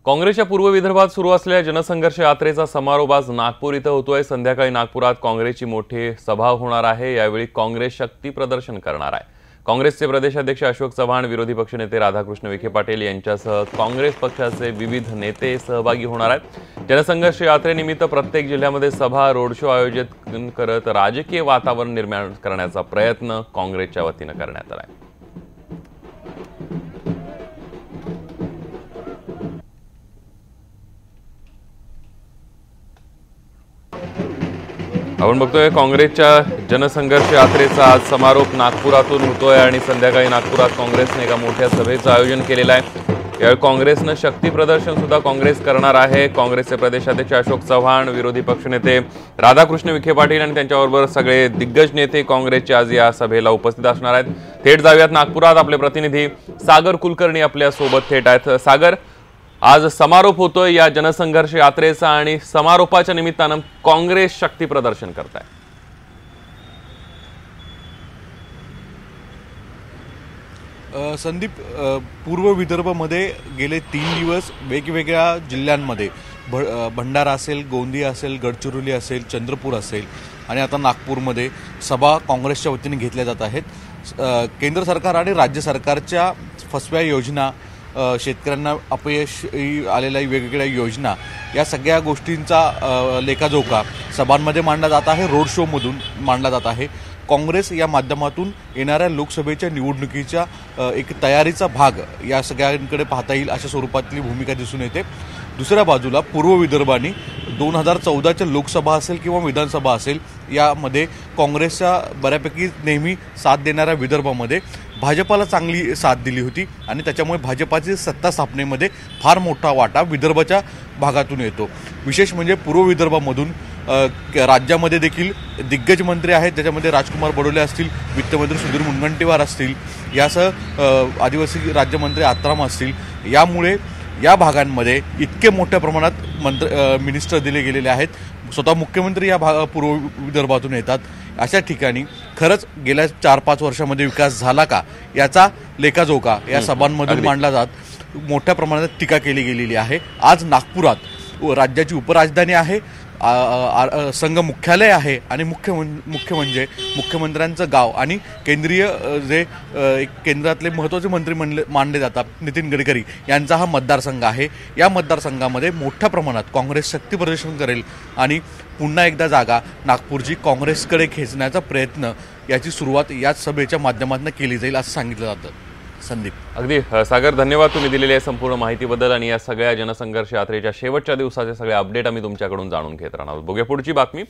काँग्रेसच्या पूर्व विदर्भात सुरू असलेल्या जनसंघर्ष यात्रेचा समारोप आज नागपूर इथं होतोय। संध्याकाळी नागपुरात काँग्रेसची मोठी सभा होणार आहे। यावेळी काँग्रेस शक्ती प्रदर्शन करणार आहे। काँग्रेसचे प्रदेशाध्यक्ष अशोक चव्हाण, विरोधी पक्षनेते राधाकृष्ण विखे पाटील यांच्यासह काँग्रेस पक्षाचे विविध नेते सहभागी होणार आहेत। जनसंघर्ष यात्रेनिमित्त प्रत्येक जिल्ह्यामध्ये सभा, रोड शो आयोजित करत राजकीय वातावरण निर्माण करण्याचा प्रयत्न काँग्रेसच्या वतीने करण्यात आला आहे। आपण बघतोय काँग्रेसच्या जनसंघर्ष यात्रेचा आज समारोप नागपुरातून होतोय आणि संध्याकाळी नागपुरात काँग्रेसने एका मोठ्या सभेचं आयोजन केलेलं आहे। यावेळी काँग्रेसने शक्ती प्रदर्शन सुद्धा काँग्रेस करणार आहे। काँग्रेसचे प्रदेशाध्यक्ष अशोक चव्हाण, विरोधी पक्षनेते राधाकृष्ण विखे पाटील आणि त्यांच्याबरोबर सगळे दिग्गज नेते काँग्रेसचे आज या सभेला उपस्थित असणार आहेत। थेट जाऊयात नागपुरात, आपले प्रतिनिधी सागर कुलकर्णी आपल्या सोबत थेट आहेत। सागर, आज समारोप होतोय या जनसंघर्ष यात्रेचा आणि समारोपाच्या निमित्तानं काँग्रेस शक्ती प्रदर्शन करत आहे। संदीप, पूर्व विदर्भामध्ये गेले 3 दिवस वेगवेगळ्या जिल्ह्यांमध्ये भंडारा असेल, गोंदिया असेल, गडचिरोली असेल, चंद्रपूर असेल आणि आता नागपूरमध्ये सभा काँग्रेसच्या वतीने घेतल्या जात आहेत। केंद्र सरकार आणि राज्य सरकारच्या फसव्या योजना, शेतकऱ्यांना अपयश आलेल्या वेगवेगळ्या योजना, या सगळ्या गोष्टींचा लेखाजोखा सभांमध्ये मांडला जात आहे, रोड शोमधून मांडला जात आहे। काँग्रेस या माध्यमातून येणाऱ्या लोकसभेच्या निवडणुकीच्या एक तयारीचा भाग या सगळ्यांकडे पाहता येईल अशा स्वरूपातली भूमिका दिसून येते। दुसऱ्या बाजूला पूर्व विदर्भाने 2014च्या लोकसभा असेल किंवा विधानसभा असेल, यामध्ये काँग्रेसच्या बऱ्यापैकी नेहमी साथ देणाऱ्या विदर्भामध्ये भाजपाला चांगली साथ दिली होती आणि त्याच्यामुळे भाजपाची सत्ता स्थापनेमध्ये फार मोठा वाटा विदर्भाच्या भागातून येतो। विशेष म्हणजे पूर्व विदर्भामधून राज्यामध्ये देखील दिग्गज मंत्री आहेत, ज्याच्यामध्ये राजकुमार बडोले असतील, वित्तमंत्री सुधीर मुनगंटीवार असतील, यासह आदिवासी राज्यमंत्री आत्राम असतील। यामुळे या भागांमध्ये इतके मोठ्या प्रमाणात मिनिस्टर दिले गेलेले आहेत। स्वतः मुख्यमंत्री या पूर्व विदर्भातून येतात। अशा ठिकाणी खरंच गेल्या 4-5 वर्षांमध्ये विकास झाला का, याचा लेखाजोखा या सभांमधून मांडला जात मोठ्या प्रमाणात टीका केली गेलेली आहे। आज नागपुरात राज्याची उपराजधानी आहे, संघ मुख्यालय आहे आणि मुख्य म्हणजे मुख्यमंत्र्यांचं गाव आणि केंद्रीय एक केंद्रातले महत्त्वाचे मंत्री मानले जातात नितीन गडकरी यांचा हा मतदारसंघ आहे। या मतदारसंघामध्ये मोठ्या प्रमाणात काँग्रेस शक्ती प्रदर्शन करेल आणि पुन्हा एकदा जागा नागपूरची काँग्रेसकडे खेचण्याचा प्रयत्न, याची सुरुवात याच सभेच्या माध्यमातून केली जाईल असं सांगितलं जातं। संदीप, अगदी सागर, धन्यवाद तुम्ही दिलेल्या संपूर्ण माहितीबद्दल आणि या सगळ्या जनसंघर्ष यात्रेच्या शेवटच्या दिवसाचे सगळे अपडेट आम्ही तुमच्याकडून जाणून घेत राहणार आहोत। बघूया पुढची बातमी।